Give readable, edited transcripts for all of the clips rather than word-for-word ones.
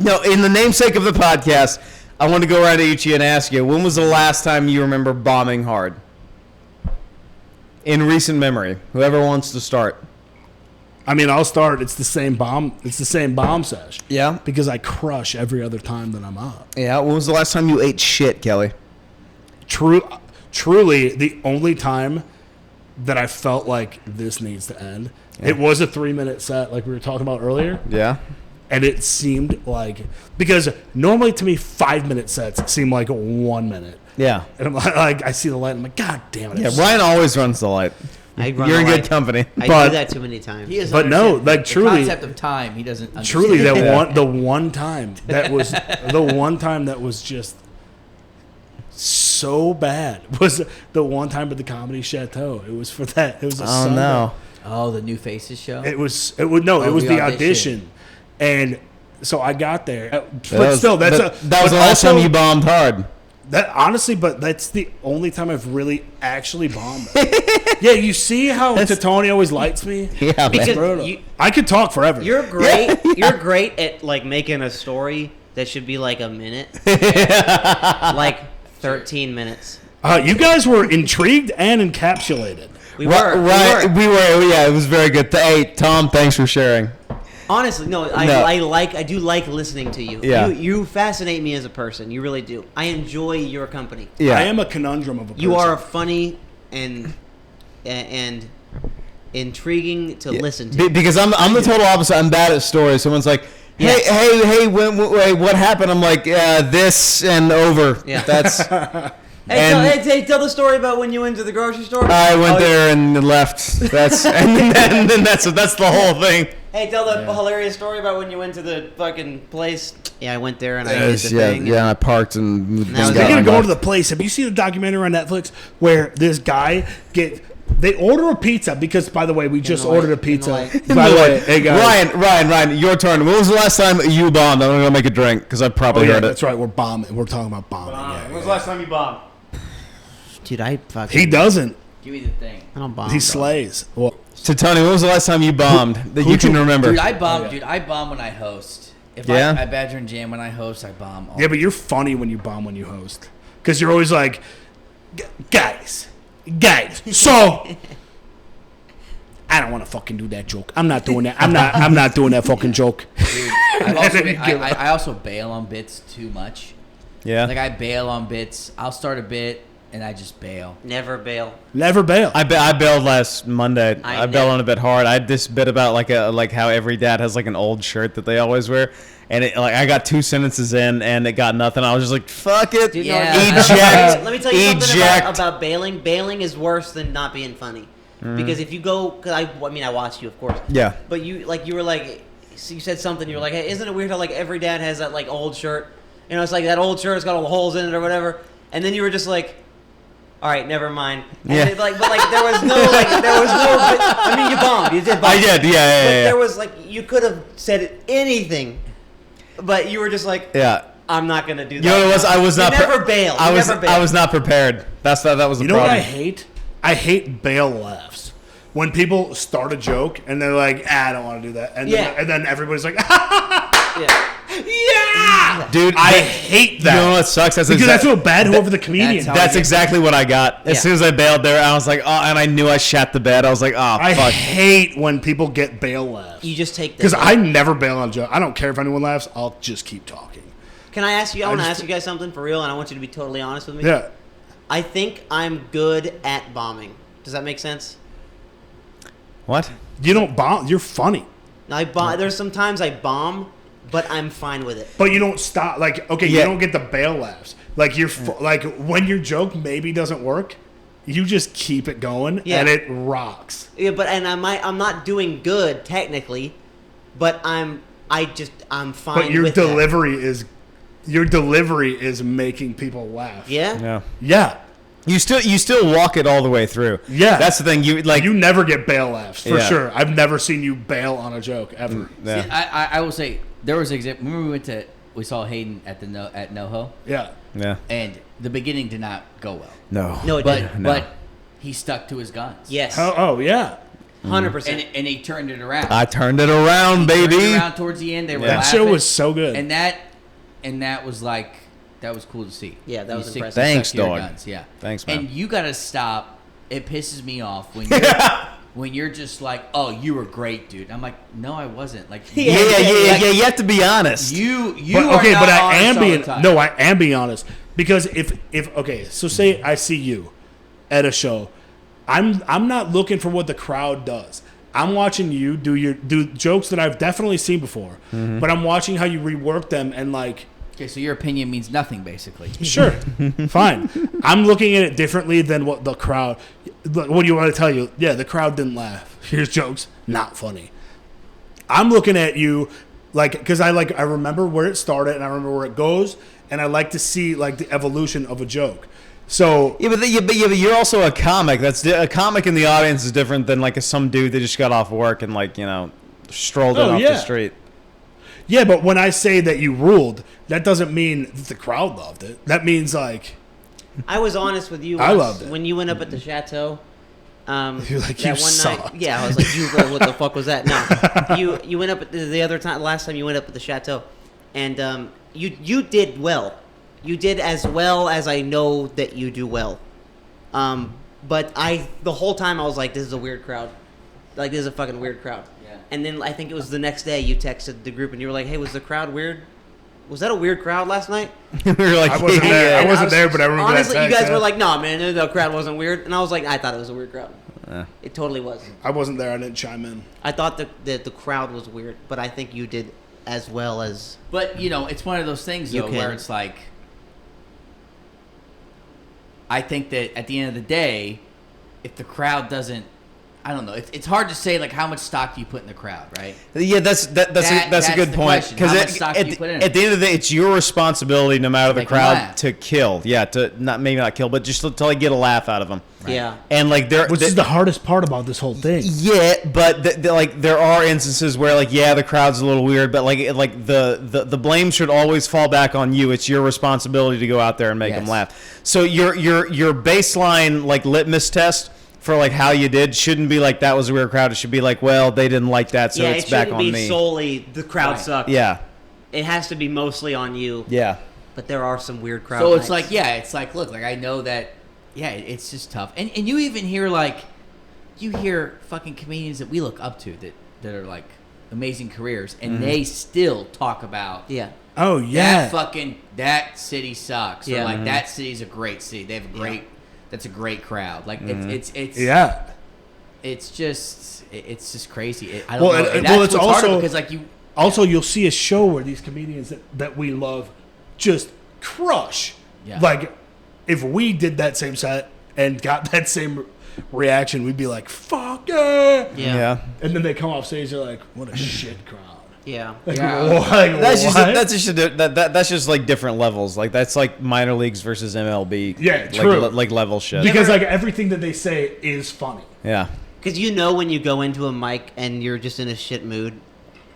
No, in the namesake of the podcast, I want to go around to each of you and ask you, when was the last time you remember bombing hard? In recent memory. Whoever wants to start. I mean, I'll start. It's the same bomb. It's the same bomb sesh. Yeah? Because I crush every other time that I'm up. Yeah, when was the last time you ate shit, Kelly? Truly, the only time that I felt like this needs to end, it was a 3-minute set like we were talking about earlier. Yeah? And it seemed like, because normally to me 5-minute sets seem like 1 minute. Yeah. And I'm like, I see the light, I'm like, God damn it. Yeah, Ryan always runs the light. You're in good company. I do that too many times. But no, like truly, the concept of time, he doesn't understand. Truly, the one time that was just so bad was the one time at the Comedy Chateau. It was for that. It was a Sunday. No. Oh, the New Faces show? It was the audition. And so I got there. But still, that was the last time you bombed hard. That honestly, but that's the only time I've really actually bombed. Yeah, you see how Tony always lights me? Yeah, because I could talk forever. You're great. You're great at like making a story that should be like a minute, like 13 minutes. You guys were intrigued and encapsulated. We were. Yeah, it was very good. Hey, Tom, thanks for sharing. Honestly, no. I do like listening to you. Yeah. You fascinate me as a person. You really do. I enjoy your company. Yeah. I am a conundrum of a person. You are funny and intriguing to listen to. Because I'm the total opposite. I'm bad at stories. Someone's like, hey, wait, what happened? I'm like, this and over. Yeah. That's. Hey, tell the story about when you went to the grocery store. I went there and left. That's and then that's the whole thing. Hey, tell the hilarious story about when you went to the fucking place. Yeah, I went there and I did the thing. Yeah, I parked and. Speaking of going to the place, have you seen a documentary on Netflix where this guy they order a pizza because, by the way, we just ordered a pizza. By the way, hey guys, Ryan, your turn. When was the last time you bombed? I'm gonna go make a drink because I probably heard it. That's right. We're bombing. We're talking about bombing. When was the last time you bombed? Dude, I fucking. He doesn't. Give me the thing. I don't bomb. He slays. Well, so Tony, when was the last time you bombed that you can remember? Dude, I bomb. Dude, I bomb when I host. If I badger and jam when I host, I bomb. Yeah, but you're funny when you bomb when you host because you're always like, guys. So. I don't want to fucking do that joke. I'm not doing that. I'm not doing that fucking joke. Dude, I also bail on bits too much. Yeah. Like I bail on bits. I'll start a bit and I just bail. Never bail. I bailed last Monday. I bailed on a bit hard. I had this bit about like how every dad has like an old shirt that they always wear. And I got 2 sentences in, and it got nothing. I was just like, "Fuck it, Dude, eject." Let me tell you something about bailing. Bailing is worse than not being funny. Because if you go, I watched you, of course. Yeah. But you said something. You were like, "Hey, isn't it weird how like every dad has that like old shirt? You know, it's like that old shirt's got all the holes in it or whatever." And then you were just like, "All right, never mind." And yeah. But there was no. I mean, you bombed. You did bomb. I did. Yeah. But there was like you could have said anything, but you were just like, "Yeah, I'm not gonna do that." You know what it was? I was not. Never bail. I was not prepared. That was the problem. You know what I hate? I hate bail laughs. When people start a joke and they're like, I don't want to do that. And then everybody's like, yeah! Dude, I hate that. You know what sucks? Because I feel bad whoever the comedian. That's exactly what I got. As soon as I bailed there, I was like, oh, and I knew I shat the bed. I was like, oh, fuck. I hate when people get bail laughs. You just take that. Because I never bail on a joke. I don't care if anyone laughs. I'll just keep talking. Can I ask you? I want to ask you guys something for real, and I want you to be totally honest with me. Yeah. I think I'm good at bombing. Does that make sense? What? You don't bomb. You're funny. There's sometimes I bomb, but I'm fine with it. But you don't stop. Like, okay, you don't get the bail laughs. Like like when your joke maybe doesn't work, you just keep it going, and it rocks. Yeah, I'm not doing good technically, but I'm fine. But your delivery is making people laugh. Yeah. Yeah. You still walk it all the way through. Yeah, that's the thing. You never get bail laughs for sure. I've never seen you bail on a joke ever. Yeah. See, I will say there was an example. Remember we saw Hayden at NoHo. Yeah. And the beginning did not go well. No, it didn't. But he stuck to his guns. Yes. Oh yeah. 100%. And he turned it around. I turned it around, baby. Turned it around towards the end. They were That laughing. show was so good. And that was like, that was cool to see. Yeah, that was impressive. Thanks, Stuck to your dog. guns, yeah. Thanks, man. And you got to stop. It pisses me off when you're just like, oh, you were great, dude. I'm like, no, I wasn't. Like, Yeah. You have to be honest. You but, are okay, not but I am honest all the being time. no, I am being honest because if okay, so say I see you at a show, I'm not looking for what the crowd does. I'm watching you do jokes that I've definitely seen before, but I'm watching how you rework them and like. Okay, so your opinion means nothing, basically. Sure, fine. I'm looking at it differently than what the crowd. What do you want to tell you? Yeah, the crowd didn't laugh. Here's jokes, not funny. I'm looking at you like because I remember where it started and I remember where it goes, and I like to see like the evolution of a joke. So but you're also a comic. A comic in the audience is different than like some dude that just got off work and like strolled in off the street. Yeah, but when I say that you ruled, that doesn't mean that the crowd loved it. That means like I was honest with you. I loved it. When you went up at the chateau. You're like, that you one sucked. night. Yeah, I was like, what the fuck was that? No, you went up at the other time. Last time you went up at the chateau, and you did well. You did as well as I know that you do well. But the whole time I was like, this is a weird crowd. Like, this is a fucking weird crowd. Yeah. And then I think it was the next day you texted the group and you were like, hey, was the crowd weird? Was that a weird crowd last night? We were like, I wasn't there. yeah. I wasn't there, but I remember honestly, that you guys text, were like, no, man, the crowd wasn't weird. And I was like, I thought it was a weird crowd. It totally was. I wasn't there. I didn't chime in. I thought that the crowd was weird, but I think you did as well as. But, it's one of those things, though, where it's like, I think that at the end of the day, if the crowd doesn't, I don't know. It's hard to say like how much stock do you put in the crowd, right? Yeah, that's a good point. Because at the end of the day, it's your responsibility, no matter the crowd, to kill. Yeah, to maybe not kill, but just to like get a laugh out of them. Right. Yeah, and like which is the hardest part about this whole thing. Yeah, but there are instances where like the crowd's a little weird, but like the blame should always fall back on you. It's your responsibility to go out there and make them laugh. So your baseline like litmus test for like how you did shouldn't be like that was a weird crowd. It should be like, well, they didn't like that, so it's back on me. It shouldn't be solely the crowd sucked. Yeah, it has to be mostly on you. Yeah, but there are some weird crowd. So it's like look, like I know that. Yeah, it's just tough, and you even hear you hear fucking comedians that we look up to that are like amazing careers, and they still talk about oh yeah, that city sucks, or like that city's a great city. They have a great. That's a great crowd. Like it's it's just crazy. I don't know. Well, it's also because like you. Also, you'll see a show where these comedians that we love just crush. Yeah. Like if we did that same set and got that same reaction, we'd be like, "Fuck yeah!" Yeah. And then they come off stage, they're like, "What a shit crowd." Yeah. Like, that's just like different levels. Like that's like minor leagues versus MLB. Yeah, true. Like level shit. Because like everything that they say is funny. Yeah. Because when you go into a mic and you're just in a shit mood,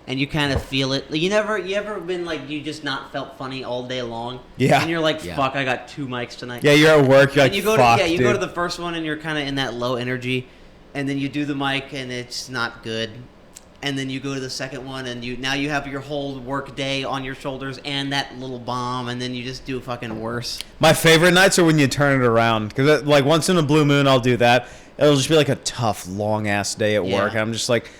and you kind of feel it. Like, you ever been like you just not felt funny all day long? Yeah. And you're like, fuck, I got 2 mics tonight. Yeah, you're at work. You're like, you go fuck, to go to the first one and you're kind of in that low energy, and then you do the mic and it's not good. And then you go to the second one, and now you have your whole work day on your shoulders and that little bomb, and then you just do fucking worse. My favorite nights are when you turn it around, because like once in a blue moon I'll do that. It'll just be like a tough, long ass day at work, and I'm just like,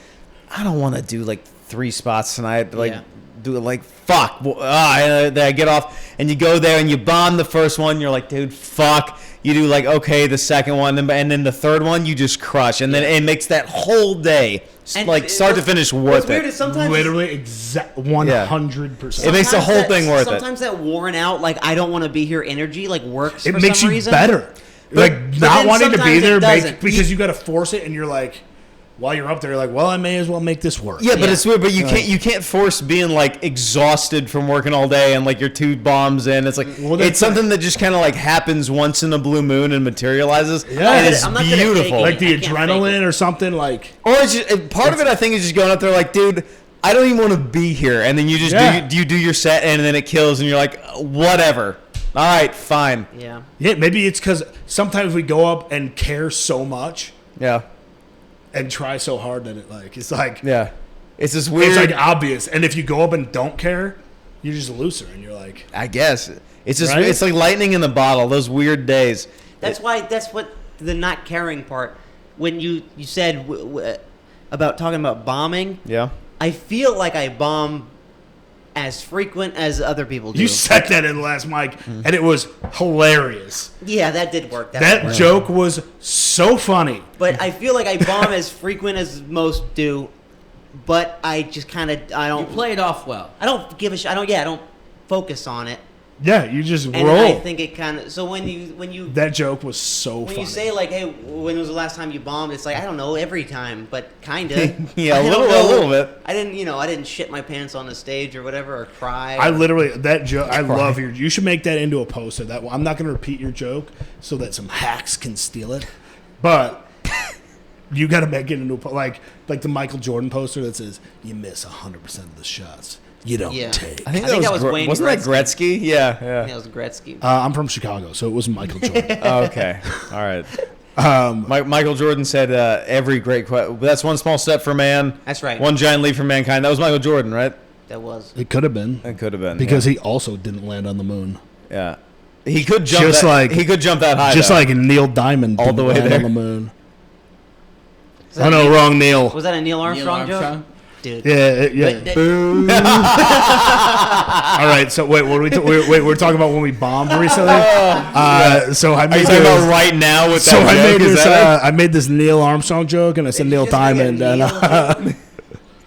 I don't want to do like 3 spots tonight. Like, do it like fuck. And I get off, and you go there and you bomb the first one. You're like, dude, fuck. You do like okay the second one, and then the third one you just crush, and then it makes that whole day like start to finish worth it. Is sometimes literally exact 100%. It makes the whole thing worth it. Sometimes that worn out, like I don't want to be here energy, like works. It for makes some you reason. better. Like not wanting to be there because you got to force it, and you're like. While you're up there, you're like, well, I may as well make this work. Yeah, but it's weird. But you can't force being like exhausted from working all day and like your 2 bombs in. It's like it's something that just kind of like happens once in a blue moon and materializes. Yeah, and it's beautiful. Like the adrenaline or something. Like, or it's just, part of it, I think, is just going up there like, dude, I don't even want to be here. And then you just do your set, and then it kills, and you're like, whatever. All right, fine. Yeah. Yeah, maybe it's because sometimes we go up and care so much. Yeah. and try so hard that it's like Yeah. It's this weird. It's like obvious, and if you go up and don't care, you're just a loser, and you're like, I guess it's just Right? it's like lightning in the bottle. Those weird days. That's what the not caring part. When you said about talking about bombing, Yeah. I feel like I bomb as frequent as other people do. you said that in the last mic, and it was hilarious. Yeah, that did work. That joke was so funny. But I feel like I bomb as frequent as most do, but I just kind of I You don't play it off well. I don't give a shit. I don't focus on it. Yeah, you just And roll. I think it kind of so when you That joke was so when funny. you say like, hey, when was the last time you bombed? It's like I don't know, every time, but kind of. Yeah, a little bit. I didn't shit my pants on the stage or whatever or cry. I literally that joke. I love your. You should make that into a poster. That I'm not going to repeat your joke so that some hacks can steal it, but you got to make it into like the Michael Jordan poster that says you miss 100% of the shots you don't take. I think that was Wayne. Wasn't that Gretzky? Yeah, yeah. That was Gretzky. I'm from Chicago, so it was Michael Jordan. Oh, okay, all right. Michael Jordan said, "Every great that's one small step for man. That's right. One giant leap for mankind." That was Michael Jordan, right? That was. It could have been. It could have been Because he also didn't land on the moon. yeah, he could jump. Just he could jump that high. Just though. like Neil Diamond All didn't the way land there. on the moon. that Oh no, wrong Neil. Was that a Neil Armstrong, Neil Armstrong? joke? Dude. Yeah. Boom. All right, so wait, what are we're talking about when we bombed recently. So I Are made you talking about right now with so that I joke? made Is this. that it? I made this Neil Armstrong joke, and I said Neil Just make it Diamond, Neil and joke.